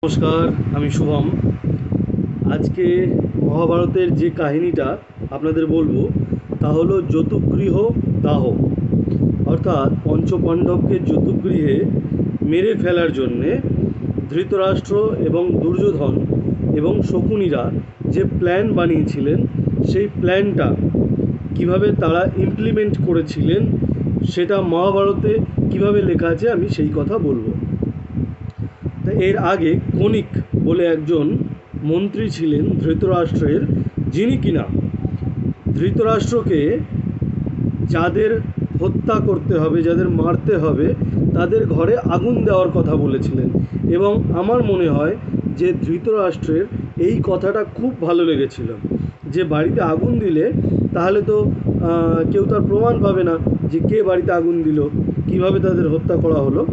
নমস্কার, আমি শুভম। আজকে মহাভারতের যে কাহিনীটা আপনাদের বলবো তা হলো যতুগৃহ দাহ। অর্থাৎ পঞ্চপাণ্ডবকে যতুগৃহে মেরে ফেলার জন্যে ধৃতরাষ্ট্র এবং দুর্যোধন এবং শকুনিরা যে প্ল্যান বানিয়েছিলেন, সেই প্ল্যানটা কিভাবে তারা ইমপ্লিমেন্ট করেছিলেন সেটা মহাভারতে কিভাবে লেখা আছে আমি সেই কথা বলবো। এর আগে কনিক বলে একজন মন্ত্রী ছিলেন ধৃতরাষ্ট্রের, যিনি কিনা ধৃতরাষ্ট্রকে যাদের হত্যা করতে হবে, যাদের মারতে হবে, তাদের ঘরে আগুন দেওয়ার কথা বলেছিলেন। এবং আমার মনে হয় যে ধৃতরাষ্ট্রের এই কথাটা খুব ভালো লেগেছিল, যে বাড়িতে আগুন দিলে তাহলে তো কেউ তার প্রমাণ পাবে না যে কে বাড়িতে আগুন দিল, কিভাবে তাদের হত্যা করা হলো।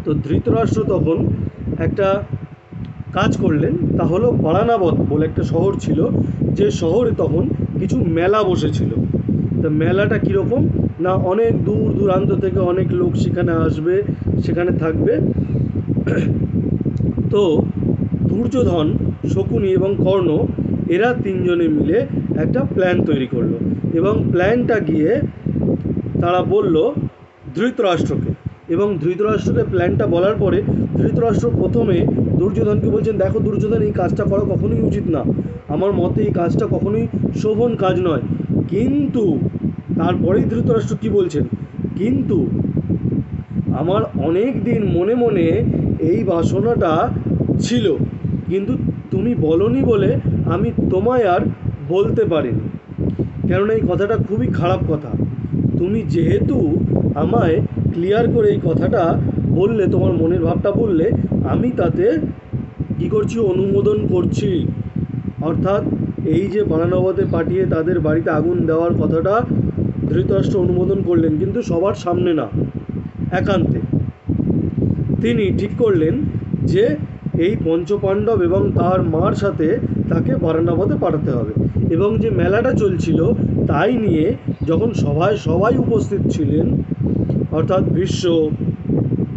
তো ধৃতরাষ্ট্র তখন একটা কাজ করলেন, তা হলো বারানাবত বলে একটা শহর ছিল, যে শহরে তখন কিছু মেলা বসেছিল। তা মেলাটা কীরকম না, অনেক দূর দূরান্ত থেকে অনেক লোক সেখানে আসবে, সেখানে থাকবে। তো দুর্যোধন, শকুনি এবং কর্ণ এরা তিনজনে মিলে একটা প্ল্যান তৈরি করলো, এবং প্ল্যানটা গিয়ে তারা বলল ধৃতরাষ্ট্রকে। এবং ধৃতরাষ্ট্রকে প্ল্যানটা বলার পরে ধৃতরাষ্ট্র প্রথমে দুর্যোধনকে বলছেন, দেখো দুর্যোধন, এই কাজটা করা কখনোই উচিত না, আমার মতে এই কাজটা কখনোই শোভন কাজ নয়। কিন্তু তারপরেই ধৃতরাষ্ট্র কি বলছেন, কিন্তু আমার অনেক দিন মনে মনে এই বাসনাটা ছিল, কিন্তু তুমি বলনি বলে আমি তোমায় আর বলতে পারিনি। কেননা এই কথাটা খুবই খারাপ কথা। তুমি যেহেতু আমায় ক্লিয়ার করে এই কথাটা বললে, তোমার মনের ভাবটা বললে, আমি তাতে কী করছি, অনুমোদন করছি। অর্থাৎ এই যে বারানবতে পাঠিয়ে তাদের বাড়িতে আগুন দেওয়ার কথাটা ধৃতরাষ্ট্র অনুমোদন করলেন, কিন্তু সবার সামনে না, একান্তে। তিনি ঠিক করলেন যে এই পঞ্চপাণ্ডব এবং তার মার সাথে তাকে বারানবতে পাঠাতে হবে। এবং যে মেলাটা চলছিল তাই নিয়ে যখন সভায় সবাই উপস্থিত ছিলেন, অর্থাৎ ভীষ্ম,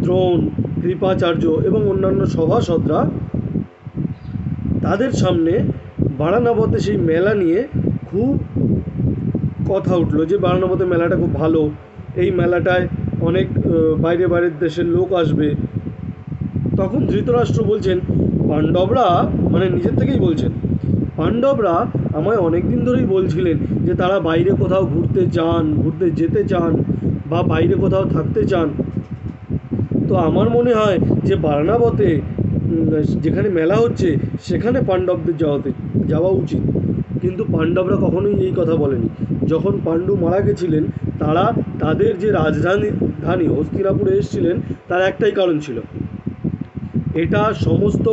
দ্রোণ, কৃপাচার্য এবং অন্যান্য সভাসদরা, তাদের সামনে বারানবতে সেই মেলা নিয়ে খুব কথা উঠলো যে বারানবতে মেলাটা খুব ভালো, এই মেলাটায় অনেক বাইরের দেশের লোক আসবে। তখন ধৃতরাষ্ট্র বলছেন, পাণ্ডবরা, মানে নিজের থেকেই বলছেন, পাণ্ডবরা আমায় অনেক দিন ধরেই বলছিলেন যে তারা বাইরে কোথাও ঘুরতে যেতে চান বা বাইরে কোথাও থাকতে চান। তো আমার মনে হয় যে বারানবতে যেখানে মেলা হচ্ছে সেখানে পাণ্ডবদের যাওয়া উচিত। কিন্তু পাণ্ডবরা কখনোই এই কথা বলেনি। যখন পাণ্ডু মারা গেছিলেন, তারা তাদের যে রাজধানী হস্তিনাপুরে এসেছিলেন, তার একটাই কারণ ছিল, এটা সমস্ত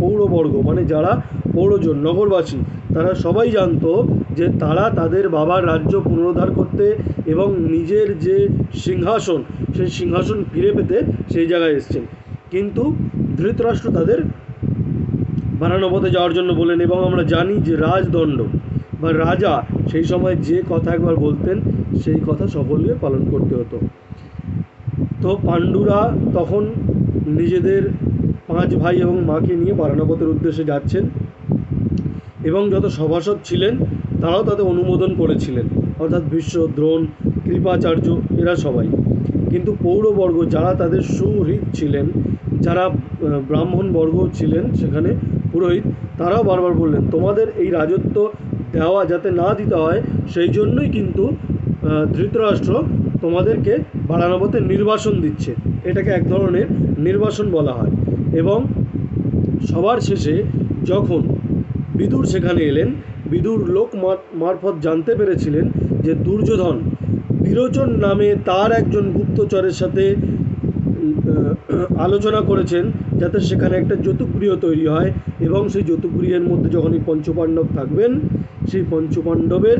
পৌরবর্গ, মানে যারা পৌরজন, নগরবাসী, তারা সবাই জানতো যে তারা তাদের বাবার রাজ্য পুনরুদ্ধার করতে এবং নিজের যে সিংহাসন, সেই সিংহাসন ফিরে পেতে সেই জায়গায় এসছেন। কিন্তু ধৃতরাষ্ট্র তাদের বারানবতে যাওয়ার জন্য বলেন। এবং আমরা জানি যে রাজদণ্ড বা রাজা সেই সময় যে কথা একবার বলতেন, সেই কথা সকলকে পালন করতে হতো। তো পাণ্ডুরা তখন নিজেদের 5 ভাই এবং মাকে নিয়ে বারানবতের উদ্দেশ্যে যাচ্ছেন, এবং যত সভাসদ ছিলেন তারাও তাদের অনুমোদন করেছিলেন, অর্থাৎ ভীষ্ম, দ্রোণ, কৃপাচার্য, এরা সবাই। কিন্তু পৌরবর্গ, যারা তাদের সুহৃদ ছিলেন, যারা ব্রাহ্মণবর্গ ছিলেন সেখানে, পুরোহিত, তারাও বারবার বললেন তোমাদের এই রাজত্ব দেওয়া যাতে না দিতে হয়, সেই জন্যই কিন্তু ধৃতরাষ্ট্র তোমাদেরকে বারানবতে নির্বাসন দিচ্ছে। এটাকে এক ধরনের নির্বাসন বলা হয়। এবং সবার শেষে যখন বিদুর সেখানে এলেন, বিদুর লোক মারফত জানতে পেরেছিলেন যে দুর্যোধন বিরোচন নামে তার একজন গুপ্তচরের সাথে আলোচনা করেছেন যাতে সেখানে একটা যতুগৃহ তৈরি হয়, এবং সেই যতুগৃহের মধ্যে যখন এই পঞ্চপাণ্ডব থাকবেন, সেই পঞ্চপাণ্ডবের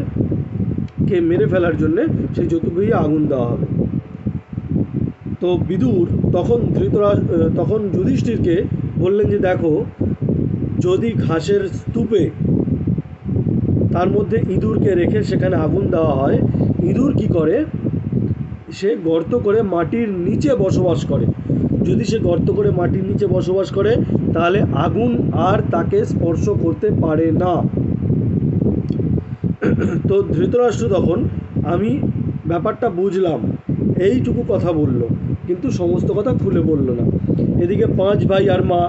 কে মেরে ফেলার জন্যে সেই যতুগৃহে আগুন দেওয়া হবে। তো বিদুর তখন যুধিষ্ঠিরকে বললেন যে দেখো, যদি ঘাসের স্তূপে তার মধ্যে ইঁদুরকে রেখে সেখানে আগুন দেওয়া হয়, ইঁদুর কি করে, সে গর্ত করে মাটির নিচে বসবাস করে। যদি সে গর্ত করে মাটির নিচে বসবাস করে তাহলে আগুন আর তাকে স্পর্শ করতে পারে না। তো ধৃতরাষ্ট্র তখন আমি ব্যাপারটা বুঝলাম এইটুকু কথা বলল, কিন্তু সমস্ত কথা খুলে বলল না। এদিকে 5 ভাই আর মা,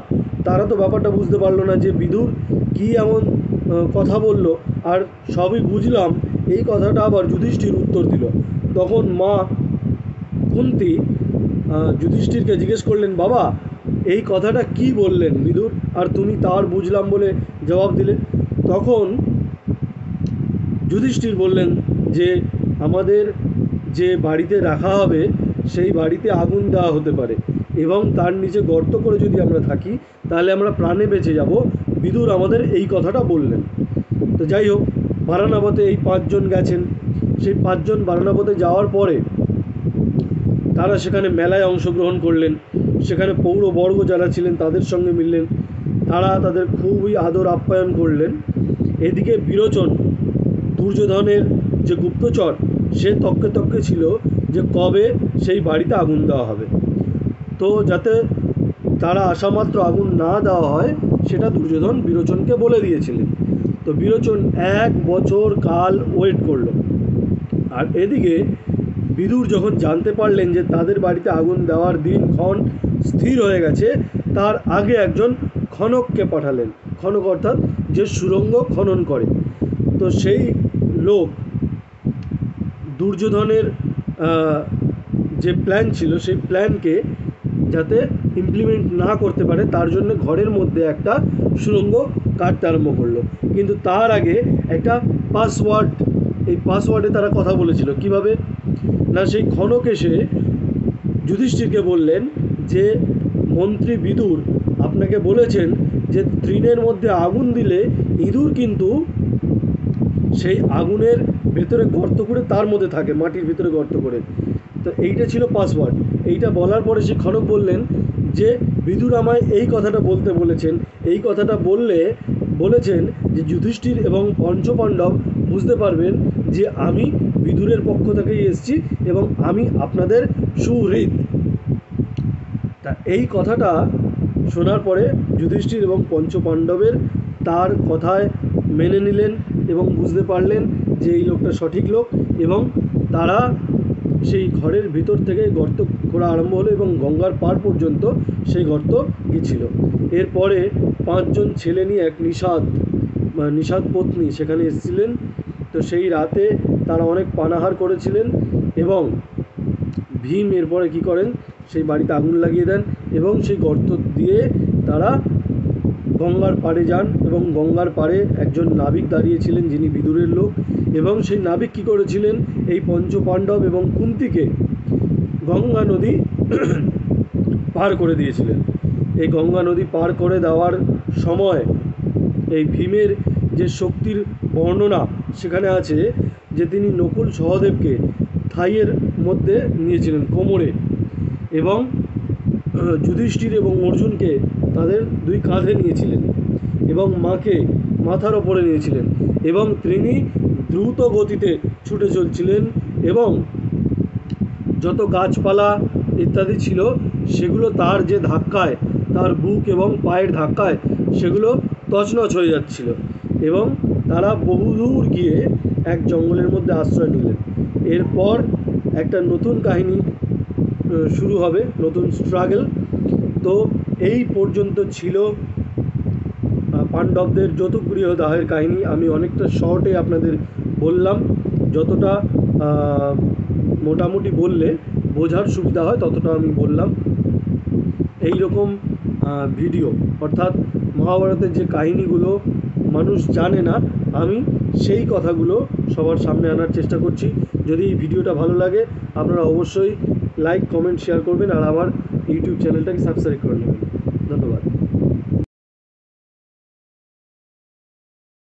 তারা তো ব্যাপারটা বুঝতে পারলো না যে বিদুর কী এমন কথা বলল। আর সবই বুঝলাম এই কথাটা আবার যুধিষ্ঠির উত্তর দিল। তখন মা কুন্তী যুধিষ্ঠিরকে জিজ্ঞেস করলেন, বাবা এই কথাটা কি বললেন বিদুর, আর তুমি তার বুঝলাম বলে জবাব দিলে? তখন যুধিষ্ঠির বললেন যে আমাদের যে বাড়িতে রাখা হবে সেই বাড়িতে আগুন দেওয়া হতে পারে এবং তার নিচে গর্ত করে যদি আমরা থাকি তাহলে আমরা প্রাণে বেঁচে যাব। বিদুর আমাদের এই কথাটা বললেন। তো যাই হোক, বারানাবতে এই 5 জন গেছেন। সেই 5 জন বারানাবতে যাওয়ার পরে তারা সেখানে মেলায় অংশগ্রহণ করলেন। সেখানে পৌরবর্গ যারা ছিলেন তাদের সঙ্গে মিললেন, তারা তাদের খুবই আদর আপ্যায়ন করলেন। এদিকে বিরোচন, দুর্যোধনের যে গুপ্তচর, সে তককে তককে ছিল যে কবে সেই বাড়িতে আগুন দেওয়া হবে। তো যাতে তারা আসামাত্র আগুন না দেওয়া হয় সেটা দুর্যোধন বিরোচনকে বলে দিয়েছিলেন। তো বিরোচন 1 বছর কাল ওয়েট করলো। আর এদিকে বিদুর যখন জানতে পারলেন যে তাদের বাড়িতে আগুন দেওয়ার দিনক্ষণ স্থির হয়ে গেছে, তার আগে একজন খনককে পাঠালেন। খনক অর্থাৎ যে সুড়ঙ্গ খনন করে। তো সেই লোক দুর্যোধনের যে প্ল্যান ছিল সেই প্ল্যানকে যাতে ইমপ্লিমেন্ট না করতে পারে তার জন্য ঘরের মধ্যে একটা সুড়ঙ্গ কাটতে আরম্ভ করলো। কিন্তু তার আগে একটা পাসওয়ার্ড, এই পাসওয়ার্ডে তারা কথা বলেছিল। কিভাবে না, সেই খনক এসে যুধিষ্ঠিরকে বললেন যে মন্ত্রী বিদুর আপনাকে বলেছেন যে তৃণের মধ্যে আগুন দিলে ইঁদুর কিন্তু সেই আগুনের ভেতরে গর্ত করে তার মধ্যে থাকে, মাটির ভিতরে গর্ত করে। তো এইটা ছিল পাসওয়ার্ড। এইটা বলার পরে সে খনক বললেন যে বিদুর আমায় এই কথাটা বলতে বলেছেন, এই কথাটা বলেছেন যে যুধিষ্ঠির এবং পঞ্চপাণ্ডব বুঝতে পারবেন যে আমি বিদুরের পক্ষ থেকেই এসেছি এবং আমি আপনাদের সুহৃদ। তা এই কথাটা শোনার পরে যুধিষ্ঠির এবং পঞ্চপাণ্ডবের তার কথায় মেনে নিলেন এবং বুঝতে পারলেন যে এই লোকটা সঠিক লোক, এবং তারা সেই ঘরের ভিতর থেকে গর্ত করা আরম্ভ হলো এবং গঙ্গার পার পর্যন্ত সেই গর্ত গিয়েছিল। এরপরে 5 জন ছেলে নিয়ে এক নিষাদ পত্নী সেখানে এসেছিলেন। তো সেই রাতে তারা অনেক পানাহার করেছিলেন এবং ভীম এরপরে কী করেন, সেই বাড়িতে আগুন লাগিয়ে দেন এবং সেই গর্ত দিয়ে তারা গঙ্গার পাড়ে যান। এবং গঙ্গার পাড়ে একজন নাবিক দাঁড়িয়েছিলেন যিনি বিদুরের লোক, এবং সেই নাবিক কী করেছিলেন, এই পঞ্চপাণ্ডব এবং কুন্তিকে গঙ্গা নদী পার করে দিয়েছিলেন। এই গঙ্গা নদী পার করে দেওয়ার সময় এই ভীমের যে শক্তির বর্ণনা সেখানে আছে যে তিনি নকুল সহদেবকে থাইয়ের মধ্যে নিয়েছিলেন, কোমরে, এবং যুধিষ্ঠির এবং অর্জুনকে তাদের 2 কাঁধে নিয়েছিলেন এবং মাকে মাথার ওপরে নিয়েছিলেন, এবং তিনি দ্রুত গতিতে ছুটে চলছিলেন এবং যত গাছপালা ইত্যাদি ছিল সেগুলো তার যে ধাক্কায়, তার বুক এবং পায়ের ধাক্কায় সেগুলো তছনছ হয়ে যাচ্ছিল। এবং তারা বহুদূর গিয়ে এক জঙ্গলের মধ্যে আশ্রয় নিলেন। এরপর একটা নতুন কাহিনী শুরু হবে, নতুন স্ট্রাগল। তো এই পর্যন্ত ছিল পাণ্ডবদের যৌতুকগৃহ দাহের কাহিনী। আমি অনেকটা শর্টে আপনাদের বললাম, যতটা মোটামুটি বললে বোঝার সুবিধা হয় ততটা আমি বললাম। এই রকম ভিডিও অর্থাৎ মহাভারতের যে কাহিনীগুলো মানুষ জানে না, আমি সেই কথাগুলো সবার সামনে আনার চেষ্টা করছি। যদি এই ভিডিওটা ভালো লাগে আপনারা অবশ্যই লাইক, কমেন্ট, শেয়ার করবেন আর আমার ইউটিউব চ্যানেলটাকে সাবস্ক্রাইব করে নেবেন। ধন্যবাদ।